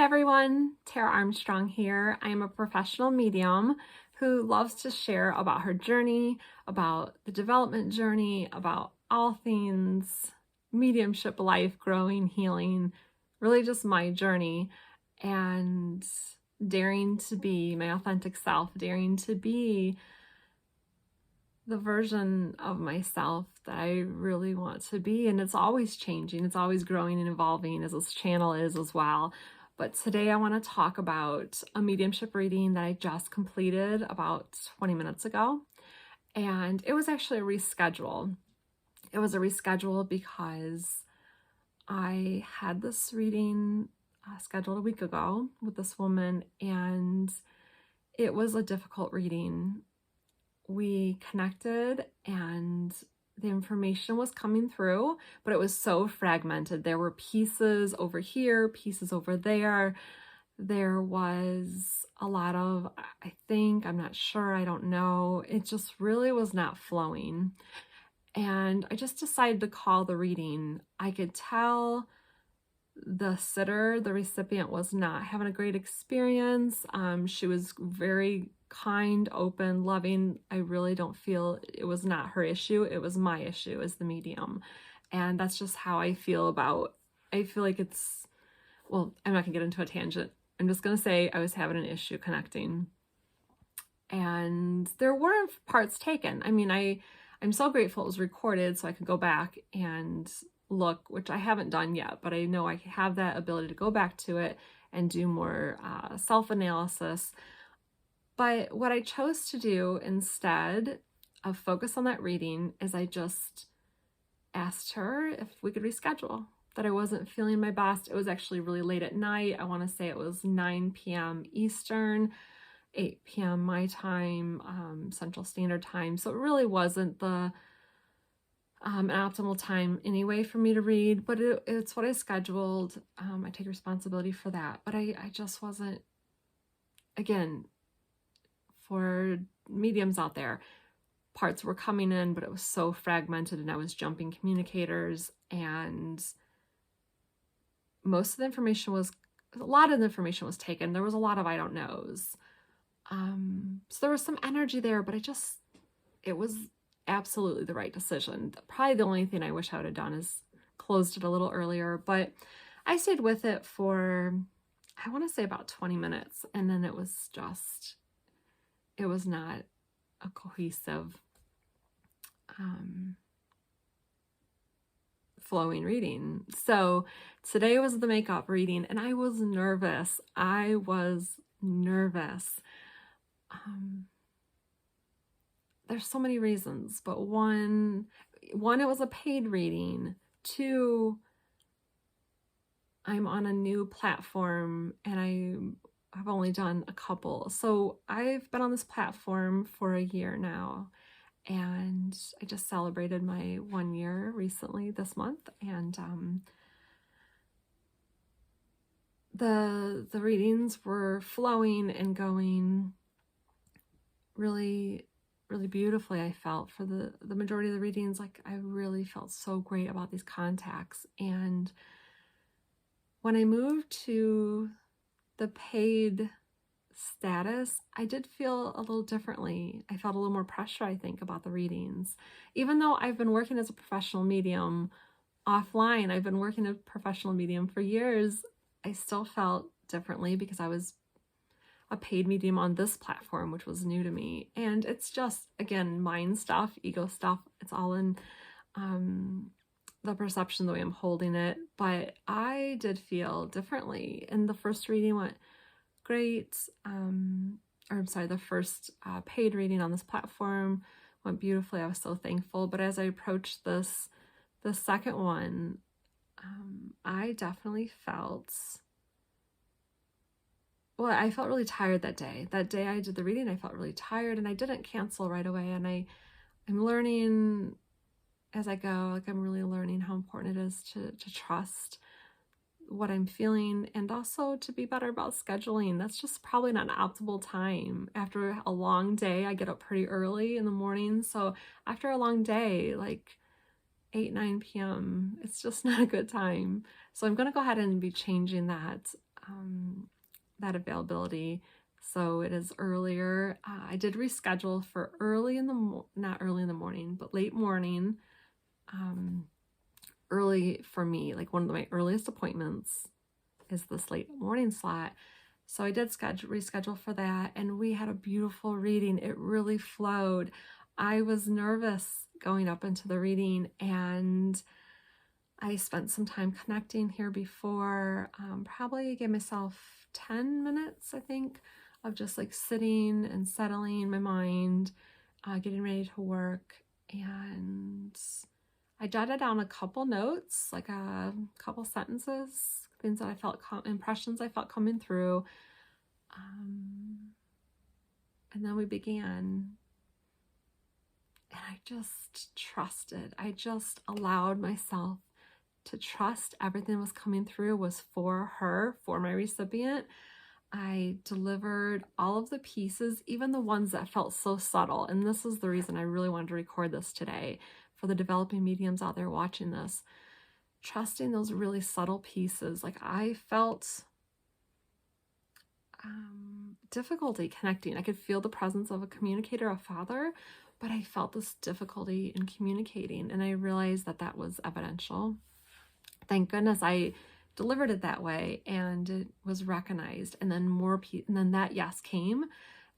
Hi everyone, Tara Armstrong here. I am a professional medium who loves to share about her journey, about the development journey, about all things mediumship, life, growing, healing, really just my journey, and daring to be my authentic self, daring to be the version of myself that I really want to be. And it's always changing, it's always growing and evolving, as this channel is as well. But today I want to talk about a mediumship reading that I just completed about 20 minutes ago. And it was actually a reschedule. It was a reschedule because I had this reading scheduled a week ago with this woman, and it was a difficult reading. We connected and the information was coming through, but it was so fragmented. There were pieces over here, pieces over there. There was a lot of, I think, I'm not sure, I don't know. It just really was not flowing. And I just decided to call the reading. I could tell the sitter, the recipient, was not having a great experience. She was very kind, open, loving. I really don't feel it was not her issue. It was my issue as the medium. And that's just how I feel about, I feel like it's, well, I'm not gonna get into a tangent. I'm just gonna say I was having an issue connecting. And there were parts taken. I mean, I'm so grateful it was recorded so I could go back and look, which I haven't done yet, but I know I have that ability to go back to it and do more self-analysis. But what I chose to do instead of focus on that reading is I just asked her if we could reschedule, that I wasn't feeling my best. It was actually really late at night. I want to say it was 9 p.m. Eastern, 8 p.m. my time, Central Standard Time. So it really wasn't the an optimal time anyway for me to read, but it's what I scheduled. I take responsibility for that, but I just wasn't, again, for mediums out there, parts were coming in, but it was so fragmented and I was jumping communicators, and most of the information was, a lot of the information was taken. There was a lot of I don't knows. So there was some energy there, but it was absolutely the right decision. Probably the only thing I wish I would have done is closed it a little earlier, but I stayed with it for, I want to say about 20 minutes. And then it was not a cohesive, flowing reading. So today was the makeup reading and I was nervous. There's so many reasons, but one, it was a paid reading. Two, I'm on a new platform and I've only done a couple. So I've been on this platform for a year now, and I just celebrated my 1 year recently this month. And the readings were flowing and going really beautifully. I felt for the majority of the readings, like I really felt so great about these contacts. And when I moved to the paid status, I did feel a little differently. I felt a little more pressure, I think, about the readings. Even though I've been working as a professional medium offline, I've been working as a professional medium for years, I still felt differently because I was a paid medium on this platform, which was new to me. And it's just, again, mind stuff, ego stuff. It's all in the perception, the way I'm holding it. But I did feel differently. And the first reading went great. The first paid reading on this platform went beautifully. I was so thankful. But as I approached the second one, I definitely felt, well, I felt really tired that day. That day I did the reading, I felt really tired, and I didn't cancel right away. And I'm learning as I go, like I'm really learning how important it is to trust what I'm feeling, and also to be better about scheduling. That's just probably not an optimal time. After a long day, I get up pretty early in the morning. So after a long day, like 8, 9 p.m., it's just not a good time. So I'm going to go ahead and be changing that that availability. So it is earlier. I did reschedule for not early in the morning, but late morning. Early for me, like one of my earliest appointments is this late morning slot. So I did reschedule for that, and we had a beautiful reading. It really flowed. I was nervous going up into the reading, and I spent some time connecting here before. Probably gave myself 10 minutes, I think, of just like sitting and settling my mind, getting ready to work. And I jotted down a couple notes, like a couple sentences, things that I felt, impressions I felt coming through. And then we began. And I just trusted. I just allowed myself to trust everything that was coming through was for her, for my recipient. I delivered all of the pieces, even the ones that felt so subtle. And this is the reason I really wanted to record this today for the developing mediums out there watching this. Trusting those really subtle pieces. Like I felt difficulty connecting. I could feel the presence of a communicator, a father, but I felt this difficulty in communicating. And I realized that that was evidential. Thank goodness I delivered it that way and it was recognized. And then and then that yes came,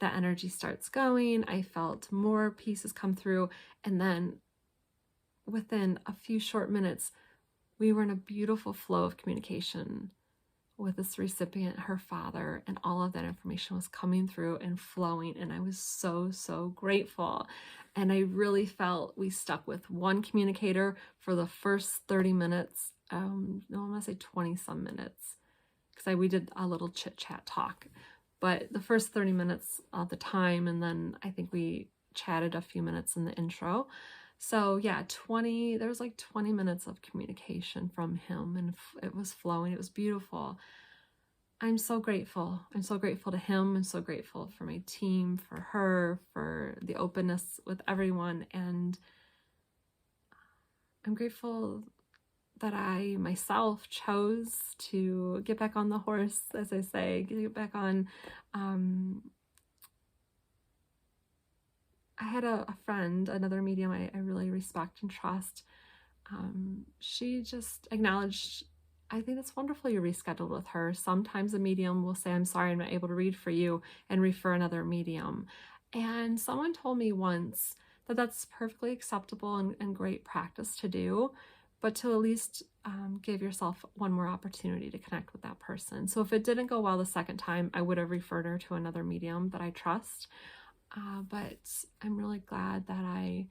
that energy starts going. I felt more pieces come through. And then within a few short minutes, we were in a beautiful flow of communication with this recipient, her father, and all of that information was coming through and flowing. And I was so, so grateful. And I really felt we stuck with one communicator for the first 30 minutes. No, I'm gonna say 20 some minutes, because we did a little chit chat talk, but the first 30 minutes of the time, and then I think we chatted a few minutes in the intro. So yeah, there was like 20 minutes of communication from him, and it was flowing. It was beautiful. I'm so grateful. I'm so grateful to him. I'm so grateful for my team, for her, for the openness with everyone. And I'm grateful that I myself chose to get back on the horse, as I say, get back on. I had a friend, another medium I really respect and trust. She just acknowledged, I think it's wonderful you rescheduled with her. Sometimes a medium will say, I'm sorry, I'm not able to read for you, and refer another medium. And someone told me once that that's perfectly acceptable and great practice to do, but to at least give yourself one more opportunity to connect with that person. So if it didn't go well the second time, I would have referred her to another medium that I trust. But I'm really glad that I'm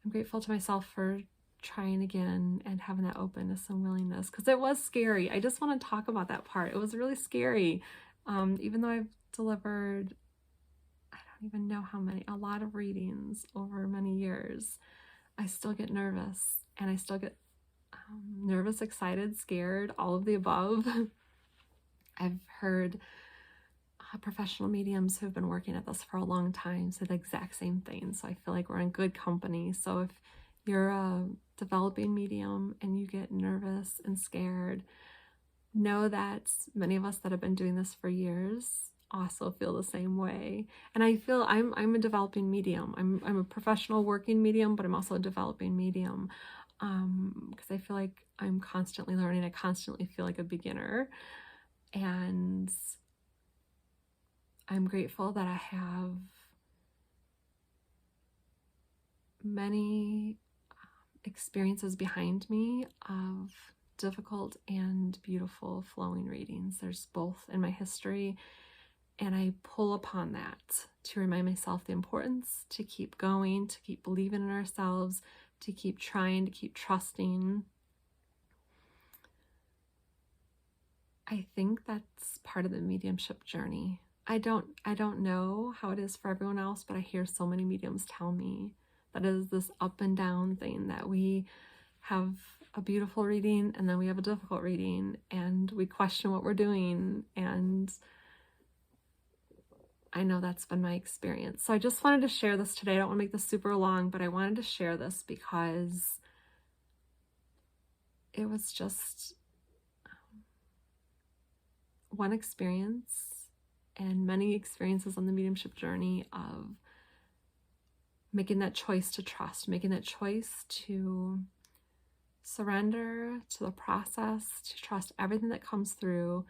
grateful to myself for trying again and having that openness and willingness, because it was scary. I just want to talk about that part. It was really scary. Even though I've delivered, I don't even know how many, a lot of readings over many years, I still get nervous, and I still get nervous, excited, scared, all of the above. I've heard professional mediums who've been working at this for a long time say the exact same thing. So I feel like we're in good company. So if you're a developing medium and you get nervous and scared, know that many of us that have been doing this for years also feel the same way. And I feel I'm a developing medium. I'm a professional working medium, but I'm also a developing medium, because I feel like I'm constantly learning. I constantly feel like a beginner, and I'm grateful that I have many experiences behind me of difficult and beautiful flowing readings. There's both in my history, and I pull upon that to remind myself the importance to keep going, to keep believing in ourselves, to keep trying, to keep trusting. I think that's part of the mediumship journey. I don't know how it is for everyone else, but I hear so many mediums tell me that it is this up and down thing, that we have a beautiful reading and then we have a difficult reading and we question what we're doing. And I know that's been my experience. So I just wanted to share this today. I don't want to make this super long, but I wanted to share this because it was just one experience and many experiences on the mediumship journey of making that choice to trust, making that choice to surrender to the process, to trust everything that comes through,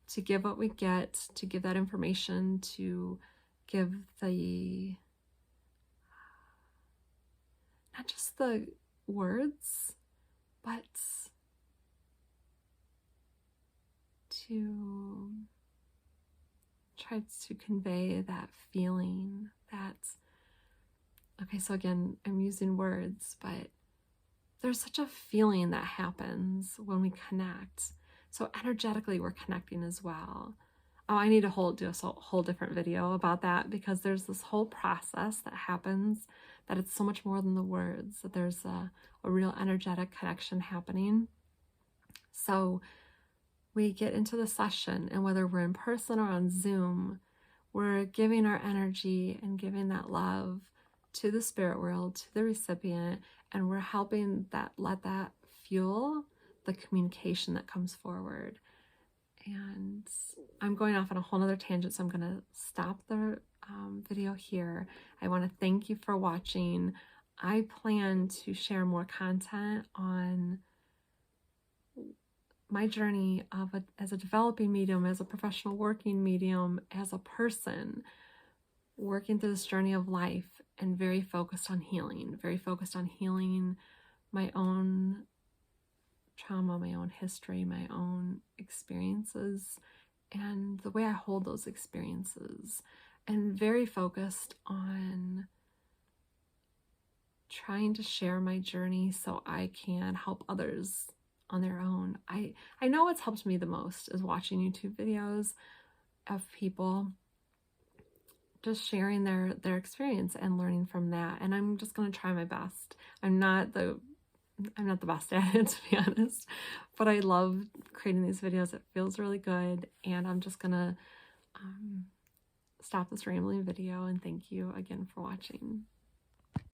to give what we get, to give that information, to give the, not just the words, but to try to convey that feeling that, okay, so again, I'm using words, but there's such a feeling that happens when we connect. So energetically, we're connecting as well. Oh, I need to do a whole different video about that, because there's this whole process that happens, that it's so much more than the words, that there's a real energetic connection happening. So we get into the session, and whether we're in person or on Zoom, we're giving our energy and giving that love to the spirit world, to the recipient, and we're helping let that fuel the communication that comes forward. And I'm going off on a whole other tangent, so I'm going to stop the video here. I want to thank you for watching. I plan to share more content on my journey as a developing medium, as a professional working medium, as a person working through this journey of life, and very focused on healing my own trauma, my own history, my own experiences, and the way I hold those experiences, and very focused on trying to share my journey so I can help others on their own. I know what's helped me the most is watching YouTube videos of people just sharing their experience and learning from that. And I'm just going to try my best. I'm not the best at it, to be honest, but I love creating these videos. It feels really good. And I'm just going to stop this rambling video, and thank you again for watching.